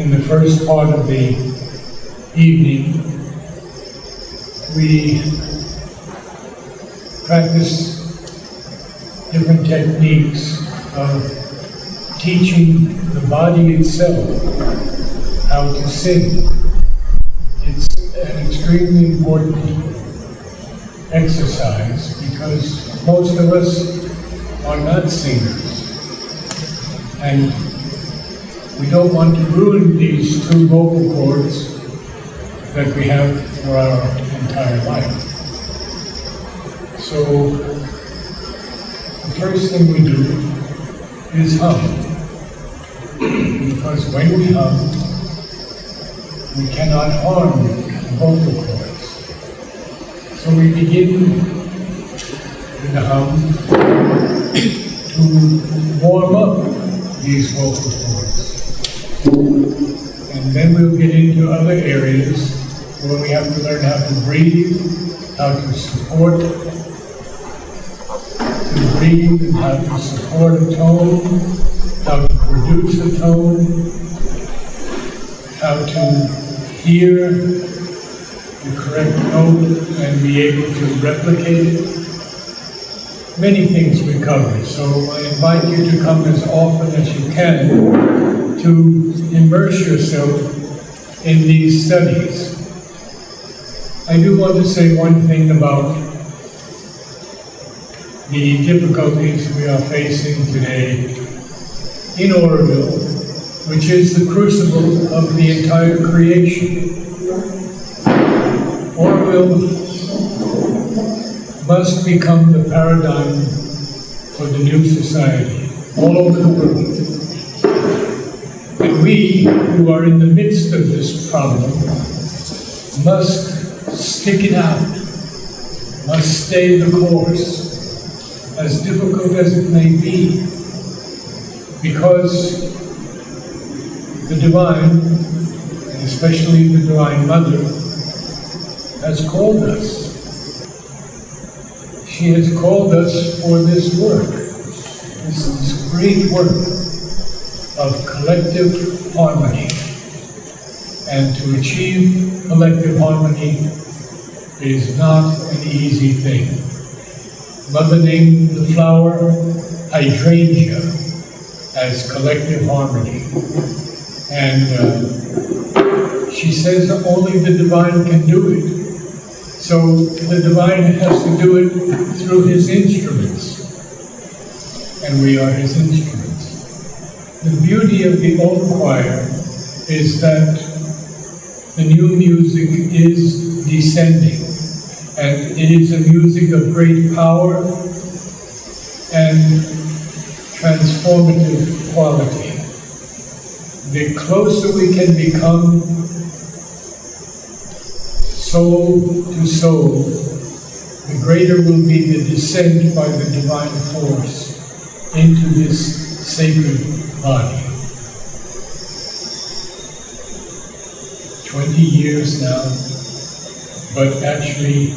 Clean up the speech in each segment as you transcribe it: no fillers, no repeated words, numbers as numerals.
in the first part of the evening, we practice different techniques of teaching the body itself how to sing. It's an extremely important exercise because most of us are not singers. And we don't want to ruin these two vocal cords that we have for our entire life. So, the first thing we do is hum. Because when we hum, we cannot harm the vocal cords. So we begin with the hum to warm up these vocal cords. And then we'll get into other areas where we have to learn how to breathe, how to support the breathe, and how to support a tone, how to produce a tone, how to hear the correct note and be able to replicate it. Many things we cover, so I invite you to come as often as you can to immerse yourself in these studies. I do want to say one thing about the difficulties we are facing today in Auroville, which is the crucible of the entire creation. Auroville must become the paradigm for the new society all over the world. And we, who are in the midst of this problem, must stick it out, must stay the course, as difficult as it may be, because the Divine, and especially the Divine Mother, has called us. She has called us for this work, this great work of collective harmony. And to achieve collective harmony is not an easy thing. Mother named the flower hydrangea as collective harmony. And she says only the Divine can do it. So the Divine has to do it through His instruments. And we are His instruments. The beauty of the old choir is that the new music is descending. And it is a music of great power and transformative quality. The closer we can become soul to soul, the greater will be the descent by the divine force into this sacred body. 20 years now, but actually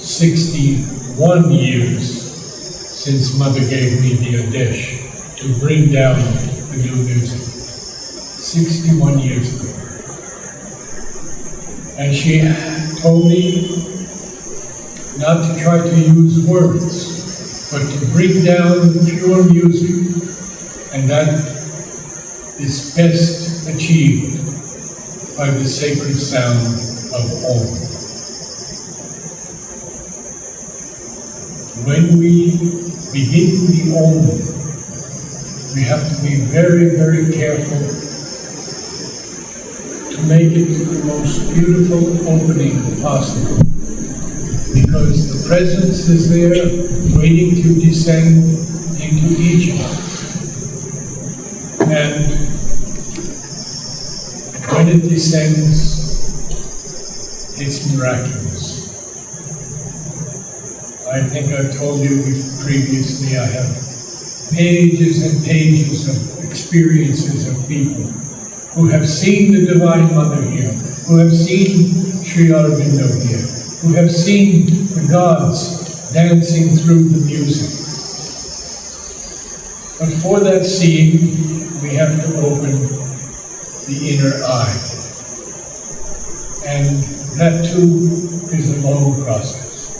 61 years since Mother gave me the Adesh to bring down the new music. 61 years ago. And she told me not to try to use words, but to bring down pure music, and that is best achieved by the sacred sound of Om. When we begin the Om, we have to be very, very careful to make it the most beautiful opening possible, because the presence is there waiting to descend into each of us. And when it descends, it's miraculous. I think I've told you previously, I have pages and pages of experiences of people who have seen the Divine Mother here, who have seen Sri Aurobindo here, who have seen the gods dancing through the music. But for that seeing, we have to open the inner eye. And that too is a long process,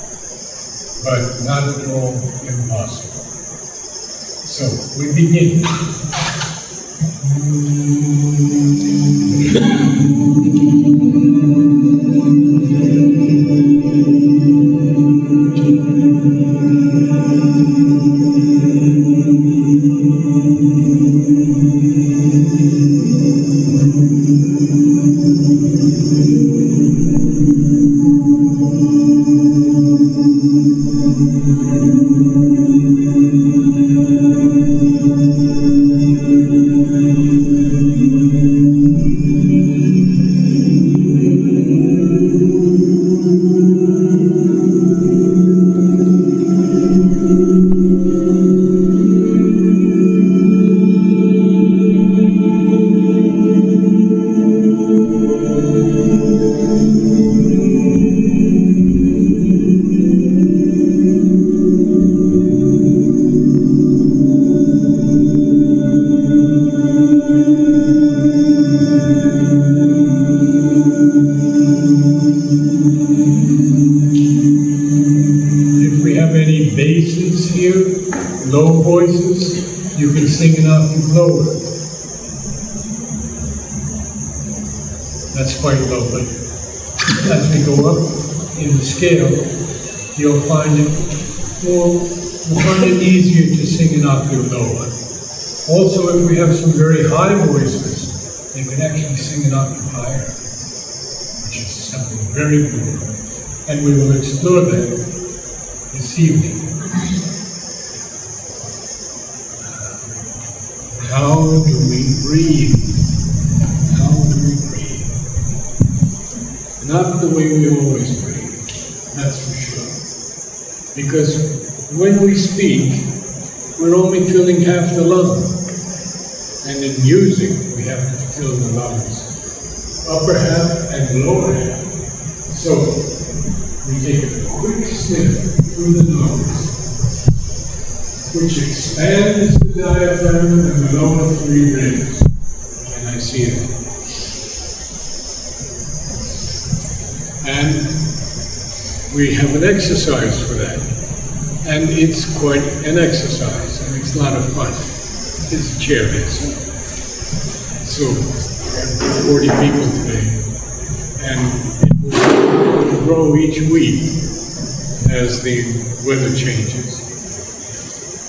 but not at all impossible. So we begin. Low voices, you can sing an octave lower. That's quite low, but as we go up in the scale, you'll find it easier to sing an octave lower. Also, if we have some very high voices, they can actually sing an octave higher, which is something very beautiful. And we will explore that this evening. How do we breathe? How do we breathe? Not the way we always breathe, that's for sure. Because when we speak, we're only filling half the lung. And in music, we have to fill the lungs, upper half and lower half. So, we take a quick sniff through the nose, which expands the diaphragm and the lower three ribs. And I see it. And we have an exercise for that. And it's quite an exercise, and it's a lot of fun. It's a chair exercise. So, I have 40 people today, and it will grow each week as the weather changes.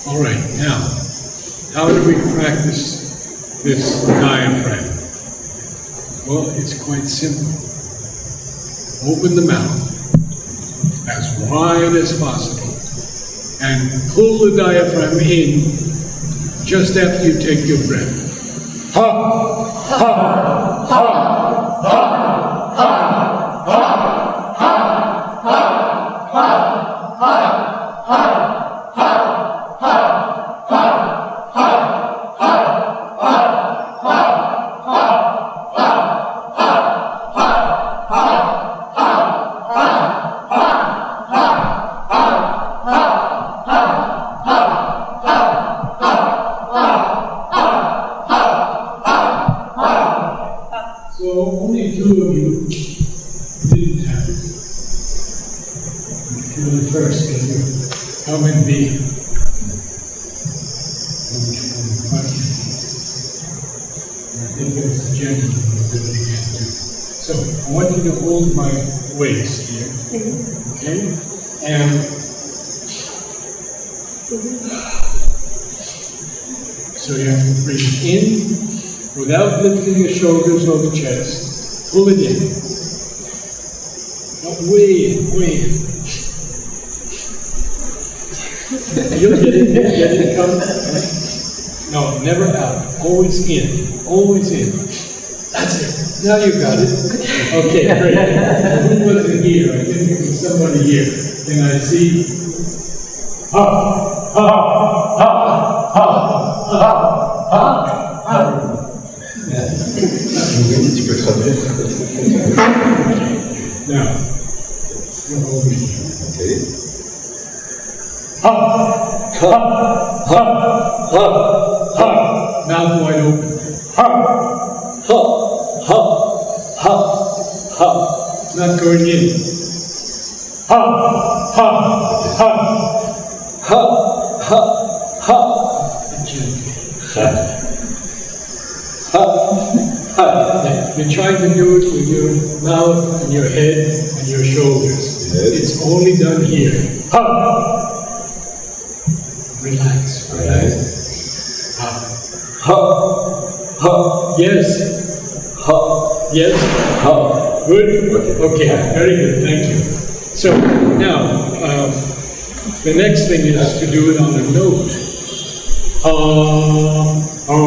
All right, now, how do we practice this diaphragm? Well, it's quite simple. Open the mouth as wide as possible and pull the diaphragm in just after you take your breath. Ha, ha, ha, ha, ha, ha, ha, ha, ha, ha, ha. My waist here, okay? And so you have to breathe in without lifting your shoulders or the chest. Pull it in. Not way in, way in. You'll get it, come. No, never out. Always in, always in. That's it. Now you got it. Okay, great. Who wasn't here? I think it was somebody here. Can I see? Ha, ha, ha, ha, ha, ha, ha. Now, you're holding here. Okay. Ha, ha, ha, ha, ha. Mouth wide open. Ha, ha. ha, ha, ha. Not going in. Ha, ha, ha, ha, ha, ha. Gently. Ha, ha, ha. You're trying to do it with your mouth and your head and your shoulders. It's only done here. Ha. Relax, relax. Ha, ha, ha. Yes. Ha, yes, ha. Good? Okay, very good, thank you. So, now, the next thing is to do it on a note. Ha, ha,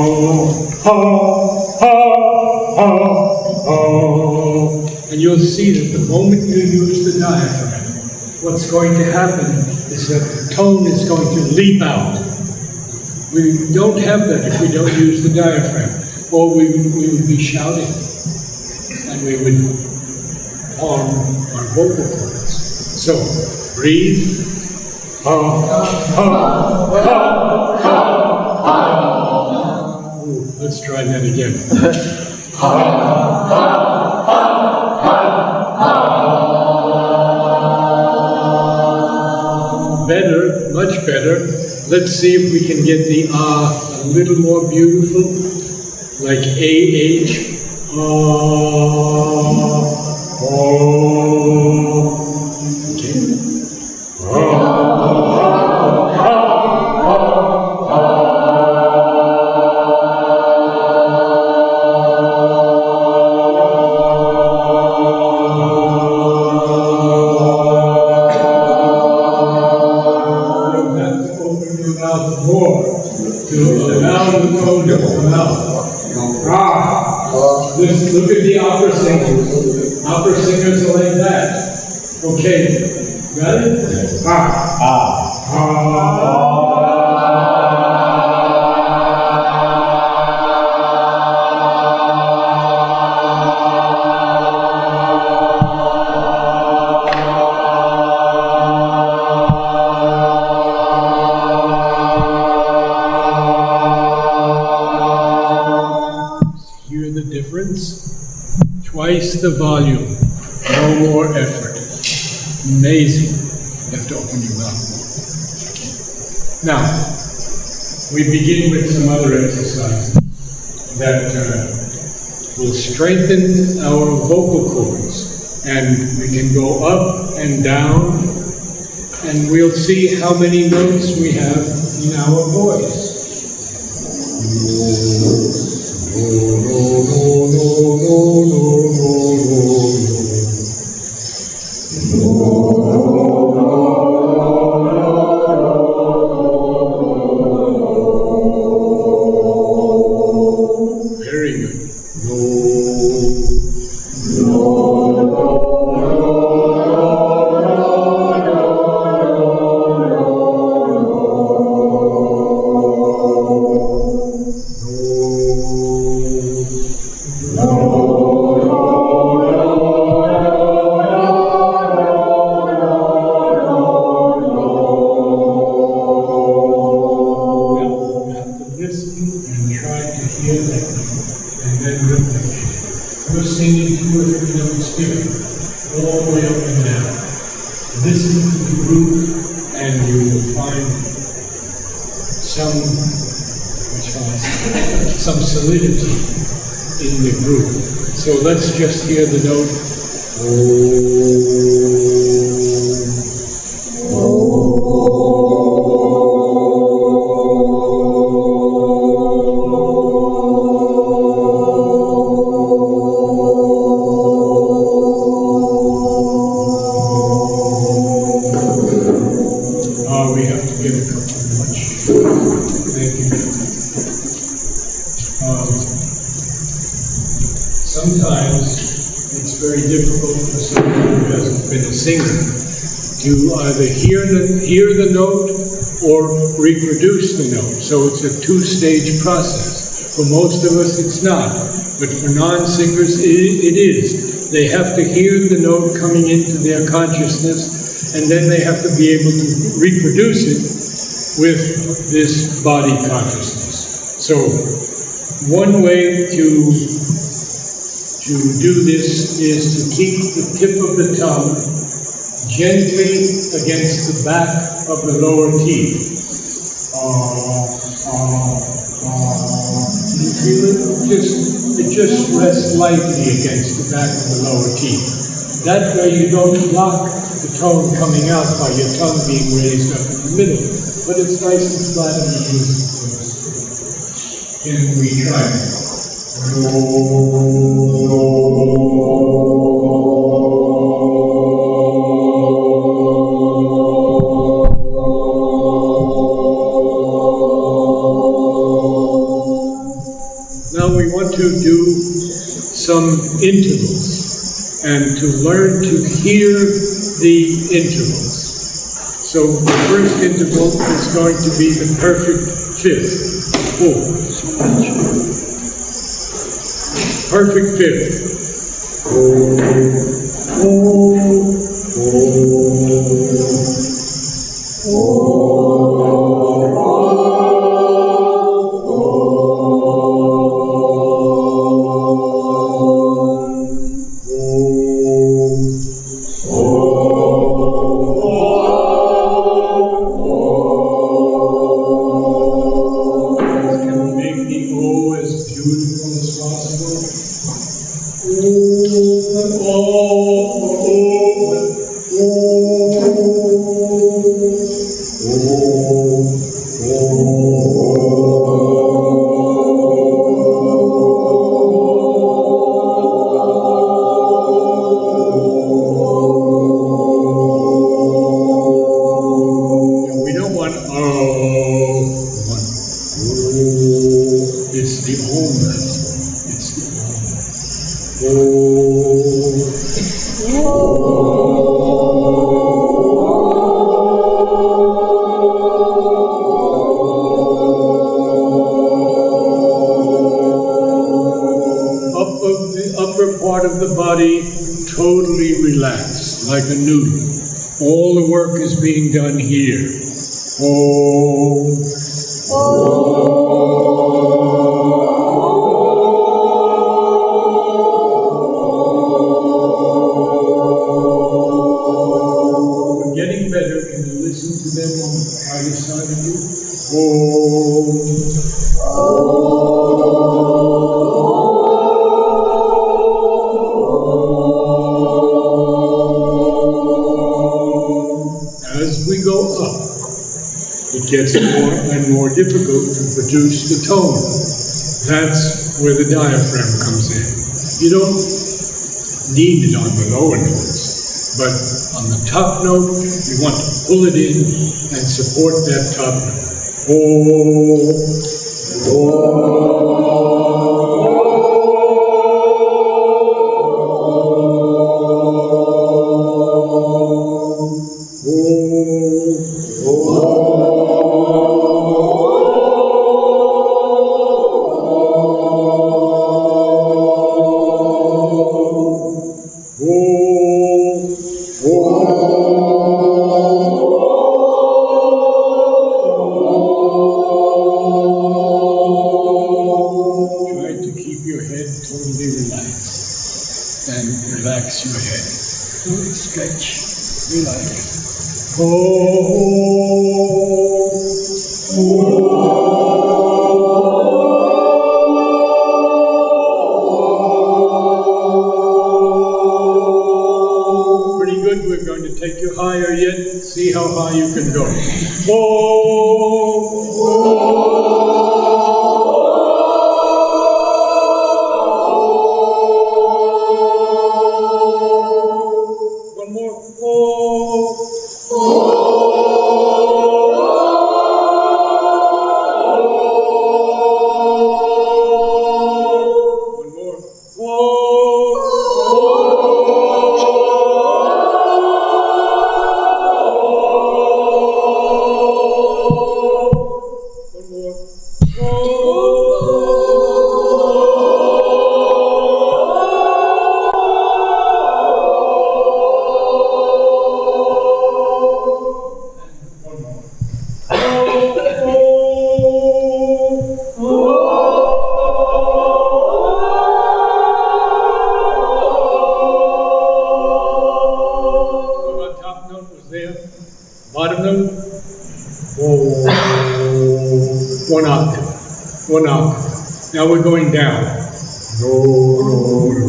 ha, ha, ha, ha. And you'll see that the moment you use the diaphragm, what's going to happen is that the tone is going to leap out. We don't have that if we don't use the diaphragm. Or we would be shouting, and we would harm our vocal cords. So, breathe. Ha, ha, ha, ha, ha. Ooh, let's try that again. Ha, ha, ha, ha, ha. Better, much better. Let's see if we can get the ah a little more beautiful. Like A-H, okay. You have to open your mouth more to allow the tone to come out. Just look at the opera singers. Opera singers are like that. Okay, got it? Hear the difference? Twice the volume, no more effort. Amazing. You have to open your mouth more. Now, we begin with some other exercises that will strengthen our vocal cords. And we can go up and down, and we'll see how many notes we have in our voice. Very good. Singing 2 or 3 notes different, all the way up and down. Listen to the groove, and you will find some solidity in the groove. So let's just hear the note. We have to get a couple much. Thank you. Sometimes it's very difficult for someone who hasn't been a singer to either hear the note or reproduce the note. So it's a 2-stage process. For most of us, it's not. But for non-singers, it is. They have to hear the note coming into their consciousness, and then they have to be able to reproduce it with this body consciousness. So, one way to to do this is to keep the tip of the tongue gently against the back of the lower teeth. You feel it? It just rests lightly against the back of the lower teeth. That way you don't block the tone coming out by your tongue being raised up in the middle. But it's nice and flat and easy. Can we try it? Now we want to do some intervals and to learn to hear the intervals. So the first interval is going to be the perfect fifth. Oh, so much. Perfect fifth. Totally relaxed, like a noodle. All the work is being done here. Oh. We're getting better. Can you listen to them on either side of you? Oh. It gets more and more difficult to produce the tone. That's where the diaphragm comes in. You don't need it on the lower notes, but on the top note, you want to pull it in and support that top note. Oh, relax your head. Stretch, relax. Pretty good. We're going to take you higher yet. See how high you can go. Oh, one octave, one octave. Now we're going down. No, no, no, no.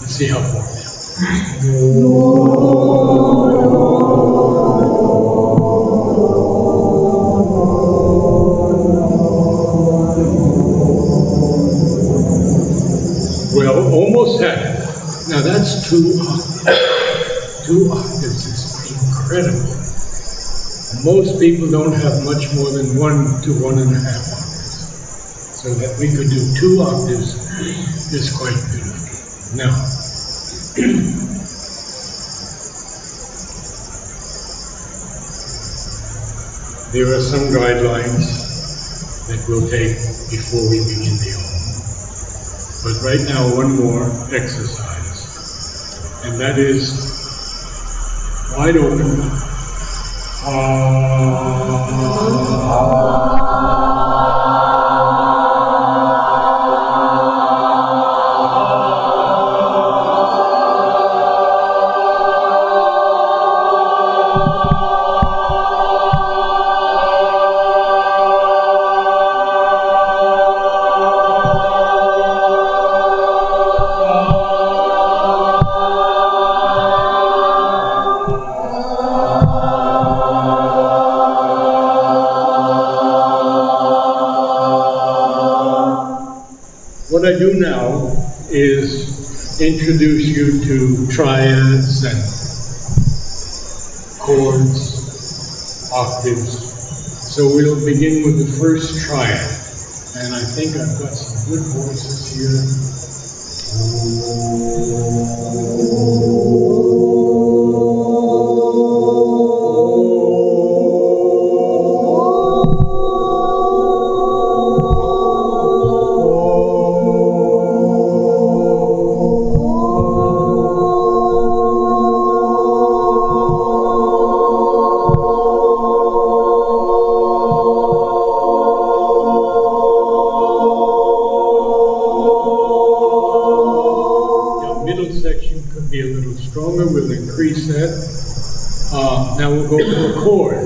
Let's see how far down. Well, almost had it. Now that's 2 octaves. 2 octaves is incredible. Most people don't have much more than 1 to 1.5 octaves. So that we could do 2 octaves is quite beautiful. Now, there are some guidelines that we'll take before we begin the Om. But right now, one more exercise, and that is wide open. What I do now is introduce you to triads and chords, octaves. So we'll begin with the first triad. And I think I've got some good voices here. Stronger, we'll increase that. Now we'll go for a chord.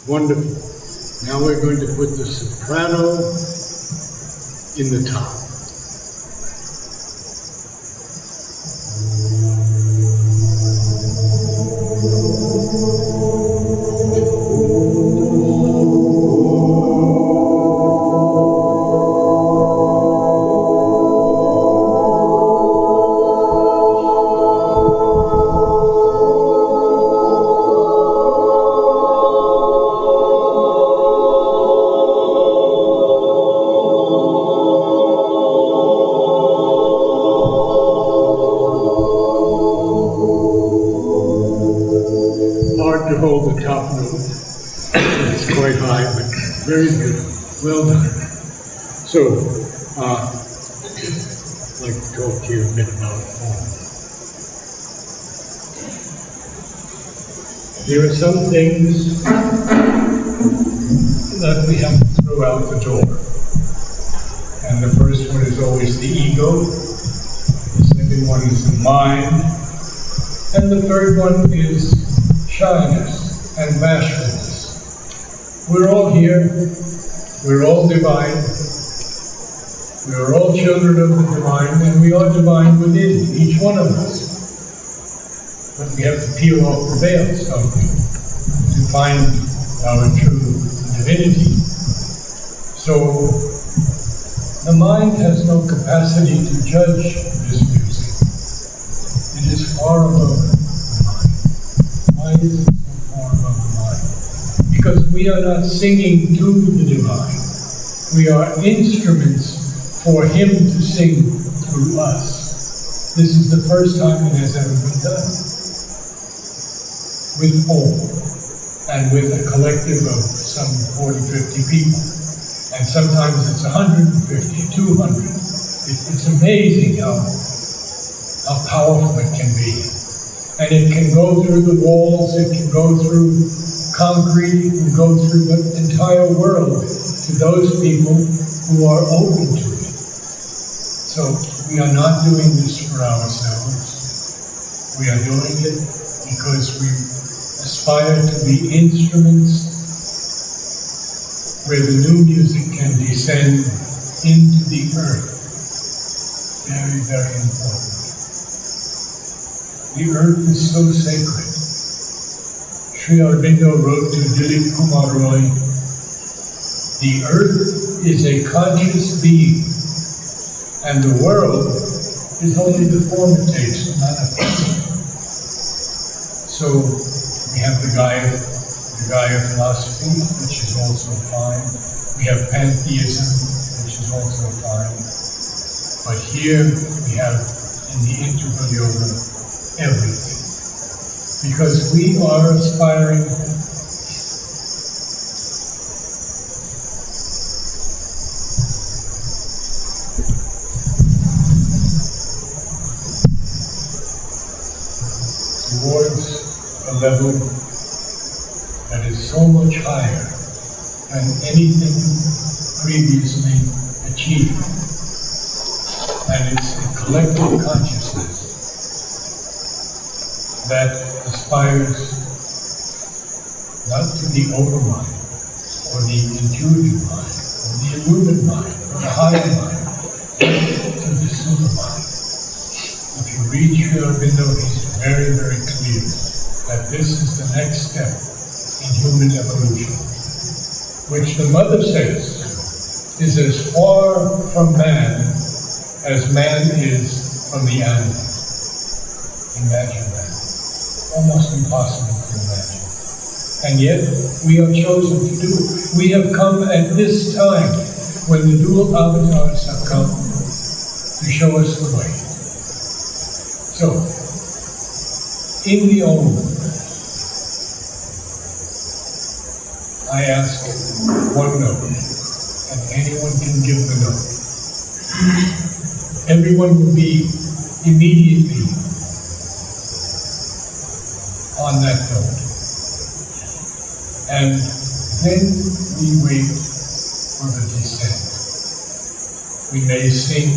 Wonderful. Now we're going to put the soprano in the top. To hold the top note. It's quite high, but very good. Well done. So, I'd like to talk to you a bit about Om. There are some things that we have to throw out the door. And the first one is always the ego. The second one is the mind. And the third one is shyness and bashfulness. We're all here, we're all divine, we are all children of the divine, and we are divine within each one of us. But we have to peel off the veils, don't we, to find our true divinity. So, the mind has no capacity to judge this music. It is far above it. Why is it so far above the mind? Because we are not singing to the divine. We are instruments for him to sing through us. This is the first time it has ever been done. with all, and with a collective of some 40, 50 people. And sometimes it's 150, 200. It's amazing how powerful it can be. And it can go through the walls, it can go through concrete, it can go through the entire world to those people who are open to it. So we are not doing this for ourselves. We are doing it because we aspire to be instruments where the new music can descend into the earth. Very, very important. The earth is so sacred. Sri Aurobindo wrote to Dilip Kumar Roy, the earth is a conscious being, and the world is only the form it takes to manifest. So we have the Gaia philosophy, which is also fine. We have pantheism, which is also fine. But here we have in the integral yoga everything. Because we are aspiring towards a level that is so much higher than anything previously achieved. And it's a collective consciousness that aspires not to the overmind, or the intuitive mind, or the illumined mind, or the higher mind, but to the supermind. If you read Sri Aurobindo, he's very, very clear that this is the next step in human evolution, which the mother says is as far from man as man is from the animal. Imagine that. Almost impossible to imagine. And yet, we are chosen to do it. We have come at this time when the dual avatars have come to show us the way. So, in the Om, I ask one note, and anyone can give the note. Everyone will be immediately on that note. And then we wait for the descent. We may sing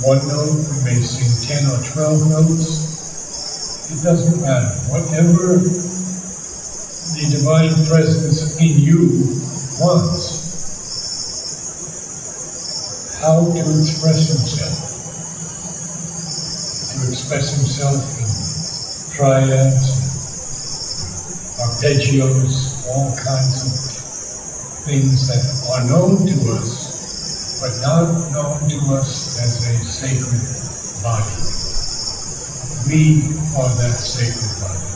one note, we may sing 10 or 12 notes. It doesn't matter. Whatever the divine presence in you wants, how to express himself. To express himself in triads, arpeggios, all kinds of things that are known to us, but not known to us as a sacred body. We are that sacred body.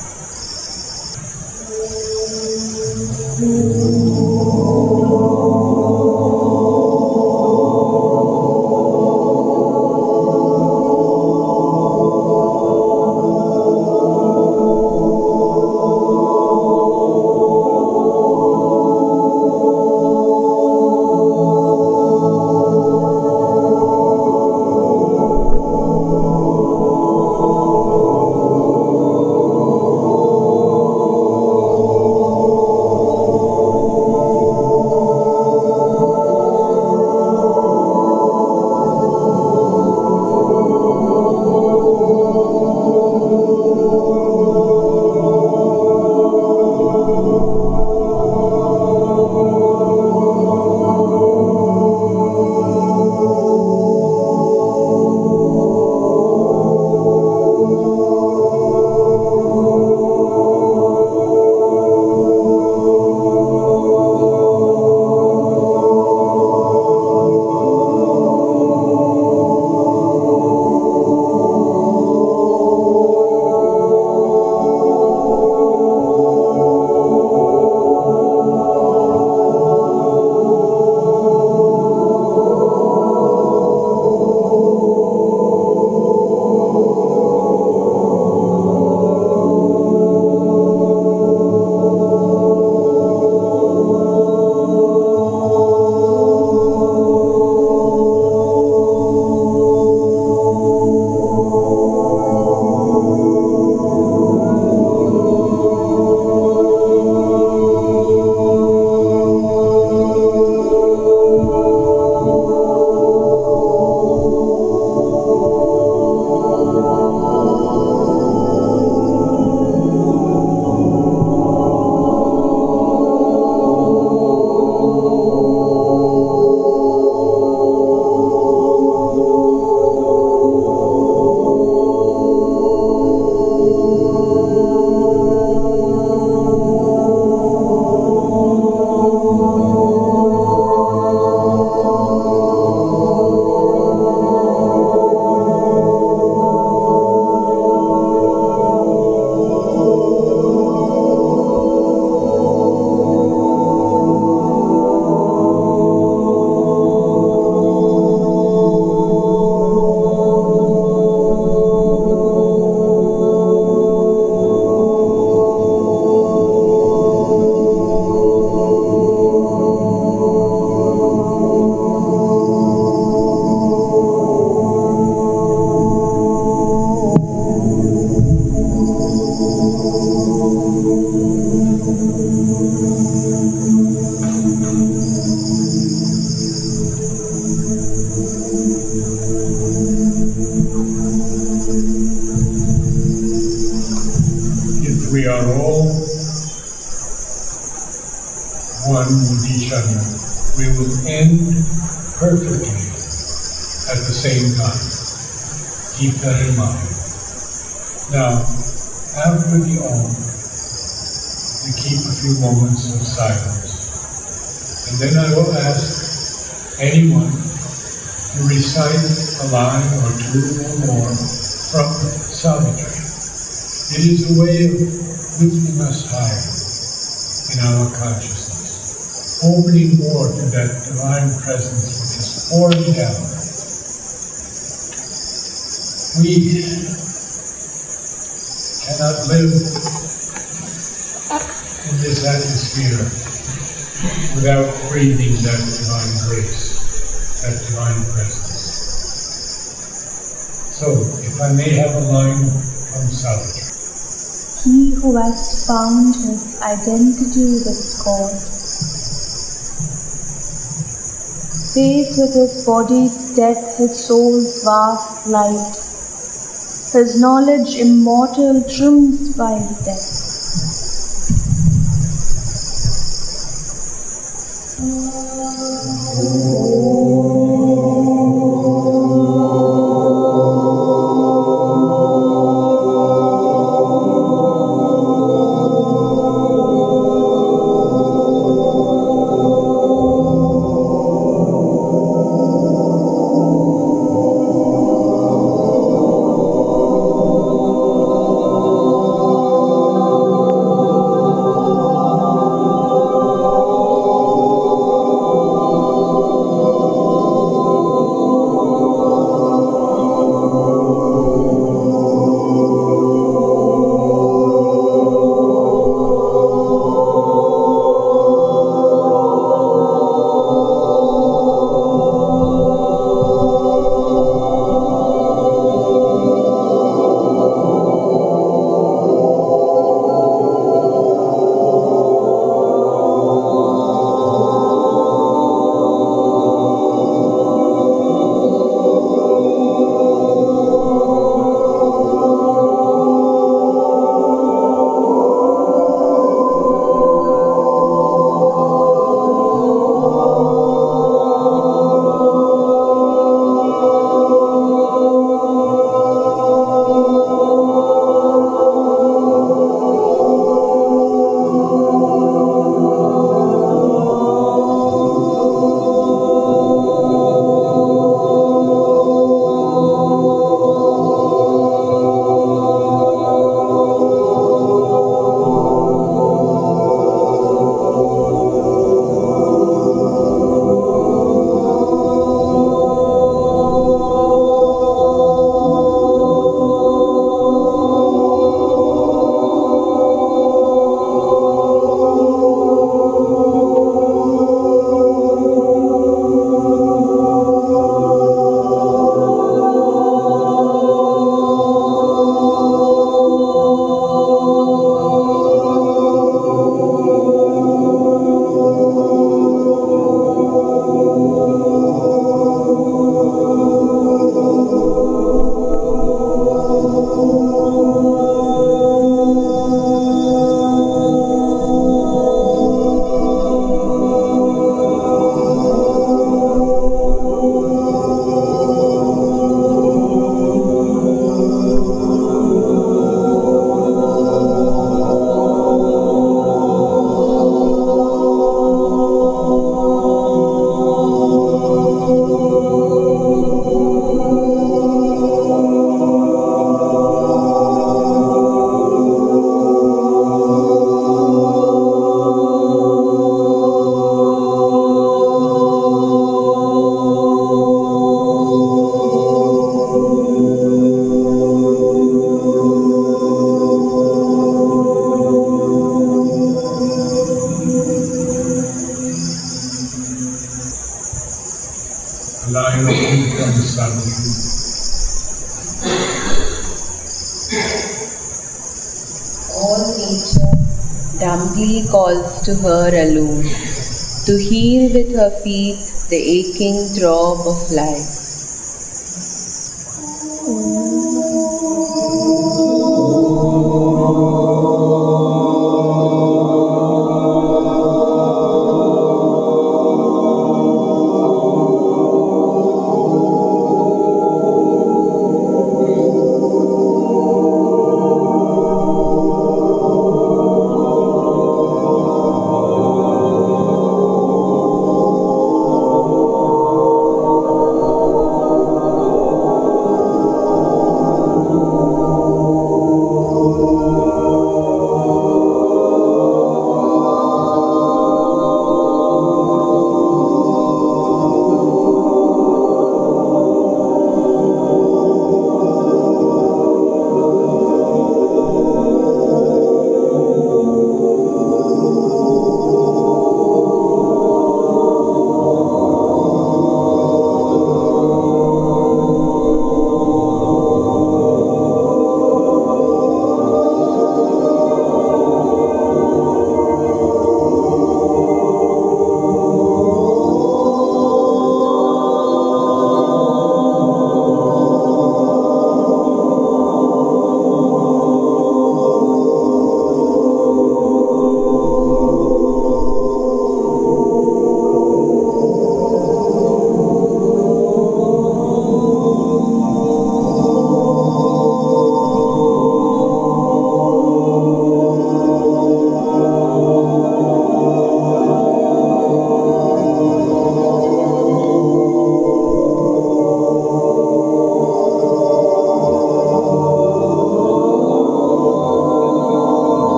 one with each other, we will end perfectly at the same time. Keep that in mind. Now, after the Om, we keep a few moments of silence. And then I will ask anyone to recite a line or two or more from Savitri. It is a way of lifting us higher in our consciousness, opening more to that divine presence which is pouring down. We cannot live in this atmosphere without breathing that divine grace, that divine presence. So, if I may have a line from Savitri. He who has found his identity with God, pays with his body's death his soul's vast light. His knowledge immortal triumphs by his death. All nature dumbly calls to her alone, to heal with her feet the aching throb of life.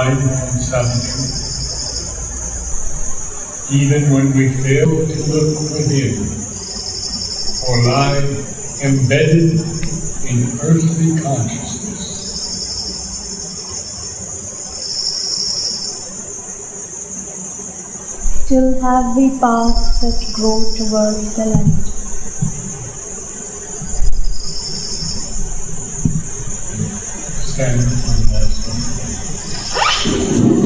line from Savitri. Even when we fail to look within or lie embedded in earthly consciousness, still have we paths that grow towards the light. stand for the last one.